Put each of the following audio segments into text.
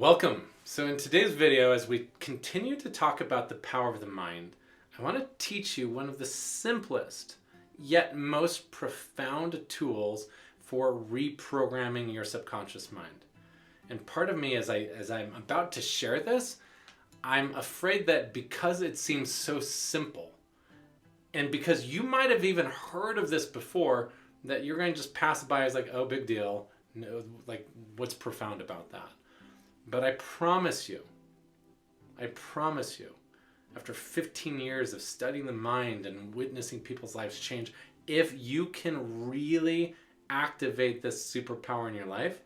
Welcome. So in today's video, as we continue to talk about the power of the mind, I want to teach you one of the simplest yet most profound tools for reprogramming your subconscious mind. And part of me, as I'm about to share this, I'm afraid that because it seems so simple, and because you might have even heard of this before, that you're going to just pass it by as like, oh, big deal. No, like, what's profound about that? But I promise you, after 15 years of studying the mind and witnessing people's lives change, if you can really activate this superpower in your life,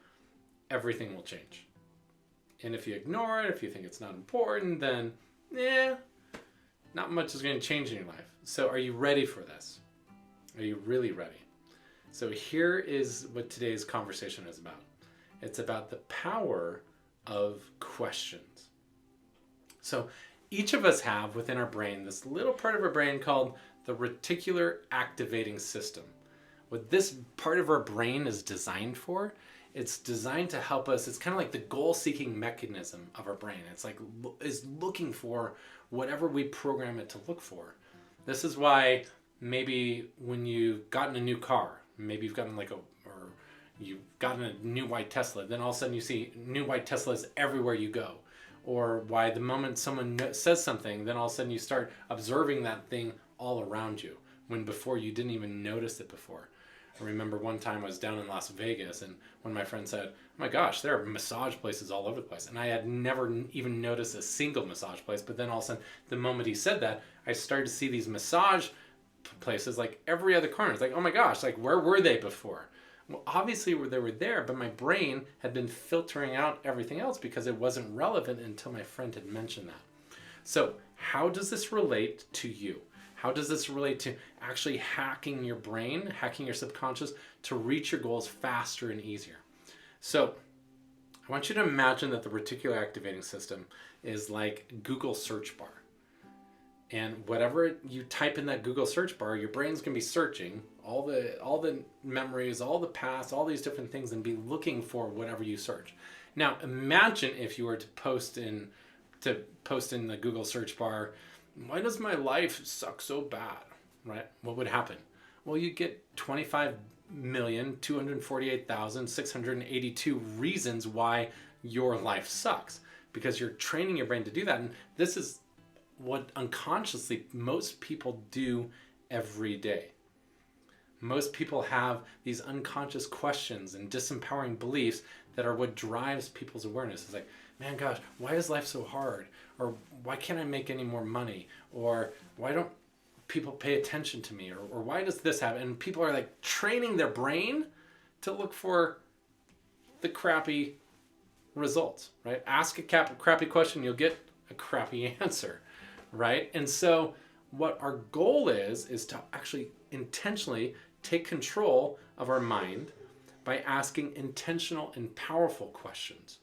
everything will change. And if you ignore it, if you think it's not important, then not much is going to change in your life. So are you ready for this? Are you really ready? So here is what today's conversation is about. It's about the power of questions. So each of us have within our brain this little part of our brain called the reticular activating system. What this part of our brain is designed for, it's designed to help us. It's kind of like the goal-seeking mechanism of our brain. It's like is looking for whatever we program it to look for. This is why maybe when you've gotten a new car, maybe you've gotten you've gotten a new white Tesla, then all of a sudden you see new white Teslas everywhere you go. Or why the moment someone says something, then all of a sudden you start observing that thing all around you, when before you didn't even notice it before. I remember one time I was down in Las Vegas, and one of my friends said, oh my gosh, there are massage places all over the place. And I had never even noticed a single massage place, but then all of a sudden, the moment he said that, I started to see these massage places like every other corner. It's like, oh my gosh, like where were they before? Well, obviously they were there, but my brain had been filtering out everything else because it wasn't relevant until my friend had mentioned that. So how does this relate to you? How does this relate to actually hacking your brain, hacking your subconscious to reach your goals faster and easier? So I want you to imagine that the reticular activating system is like Google search bar. And whatever you type in that Google search bar, your brain's going to be searching all the memories, all the past, all these different things, and be looking for whatever you search. Now, imagine if you were to post in the Google search bar, why does my life suck so bad, right? What would happen? Well, you get 25,248,682 reasons why your life sucks, because you're training your brain to do that. And this is what unconsciously most people do every day. Most people have these unconscious questions and disempowering beliefs that are what drives people's awareness. It's like, man, gosh, why is life so hard? Or why can't I make any more money? Or why don't people pay attention to me? Or why does this happen? And people are like training their brain to look for the crappy results, right? Ask a crappy question, you'll get a crappy answer, right? And so what our goal is to actually intentionally take control of our mind by asking intentional and powerful questions.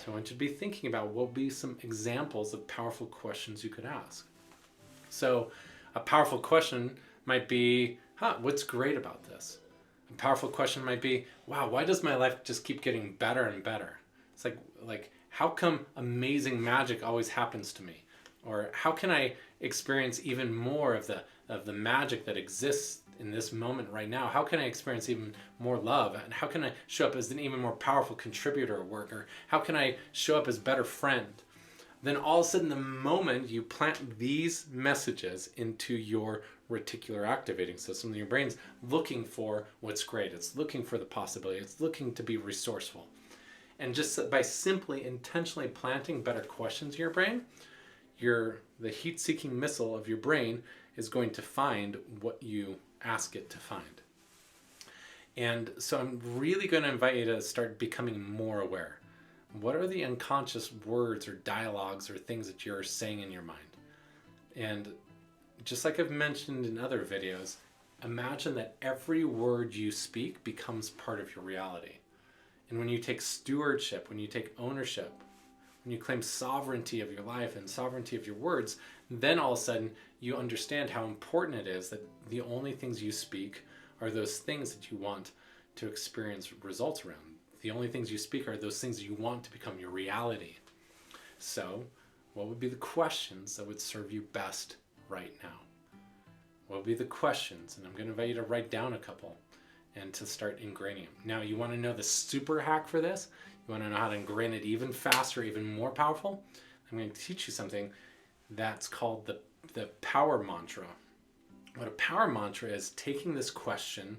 So I want you to be thinking about what will be some examples of powerful questions you could ask. So a powerful question might be, what's great about this? A powerful question might be, wow, why does my life just keep getting better and better? It's like how come amazing magic always happens to me? Or how can I experience even more of the magic that exists in this moment right now? How can I experience even more love? And how can I show up as an even more powerful contributor or worker? How can I show up as a better friend? Then all of a sudden, the moment you plant these messages into your reticular activating system, your brain's looking for what's great. It's looking for the possibility. It's looking to be resourceful. And just by simply intentionally planting better questions in your brain, the heat-seeking missile of your brain is going to find what you ask it to find. And so I'm really going to invite you to start becoming more aware. What are the unconscious words or dialogues or things that you're saying in your mind? And just like I've mentioned in other videos, imagine that every word you speak becomes part of your reality. And when you take stewardship, when you take ownership, when you claim sovereignty of your life and sovereignty of your words, then all of a sudden you understand how important it is that the only things you speak are those things that you want to experience results around. The only things you speak are those things that you want to become your reality. So, what would be the questions that would serve you best right now? What would be the questions? And I'm going to invite you to write down a couple and to start ingraining them. Now, you want to know the super hack for this? You want to know how to ingrain it even faster, even more powerful? I'm going to teach you something that's called the power mantra. What a power mantra is taking this question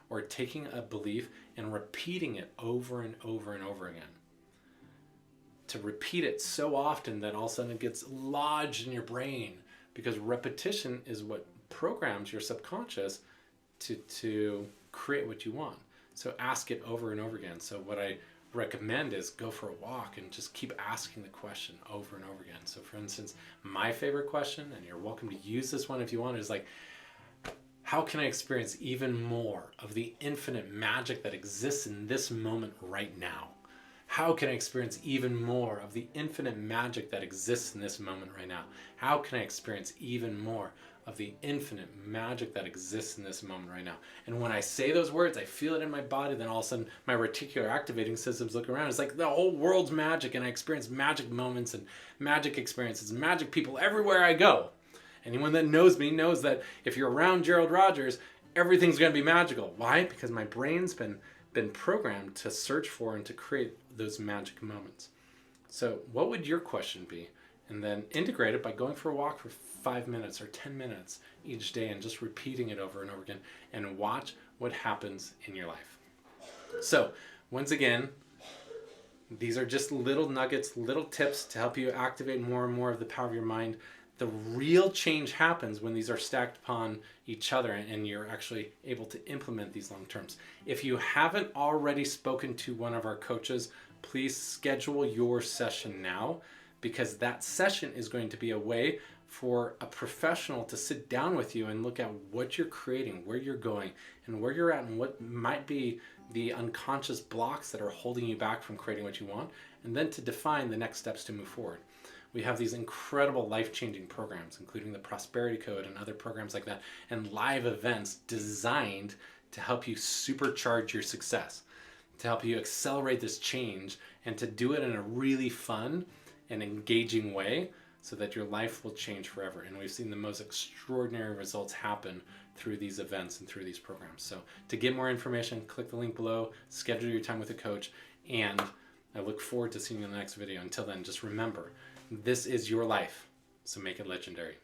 or taking a belief and repeating it over and over and over again. To repeat it so often that all of a sudden it gets lodged in your brain, because repetition is what programs your subconscious to create what you want. So ask it over and over again. So what I recommend is go for a walk and just keep asking the question over and over again. So for instance, my favorite question, and you're welcome to use this one if you want, is like, how can I experience even more of the infinite magic that exists in this moment right now? How can I experience even more of the infinite magic that exists in this moment right now? How can I experience even more of the infinite magic that exists in this moment right now? And when I say those words, I feel it in my body, then all of a sudden my reticular activating systems look around. It's like the whole world's magic, and I experience magic moments and magic experiences and magic people everywhere I go. Anyone that knows me knows that if you're around Gerald Rogers, everything's going to be magical. Why? Because my brain's been programmed to search for and to create those magic moments. So what would your question be? And then integrate it by going for a walk for 5 minutes or 10 minutes each day and just repeating it over and over again, and watch what happens in your life. So once again, these are just little nuggets, little tips to help you activate more and more of the power of your mind. The real change happens when these are stacked upon each other and you're actually able to implement these long terms. If you haven't already spoken to one of our coaches, please schedule your session now, because that session is going to be a way for a professional to sit down with you and look at what you're creating, where you're going, and where you're at, and what might be the unconscious blocks that are holding you back from creating what you want, and then to define the next steps to move forward. We have these incredible life-changing programs, including the Prosperity Code and other programs like that, and live events designed to help you supercharge your success, to help you accelerate this change, and to do it in a really fun and engaging way so that your life will change forever. And we've seen the most extraordinary results happen through these events and through these programs. So to get more information, click the link below, schedule your time with a coach, and I look forward to seeing you in the next video. Until then, just remember, this is your life, so make it legendary.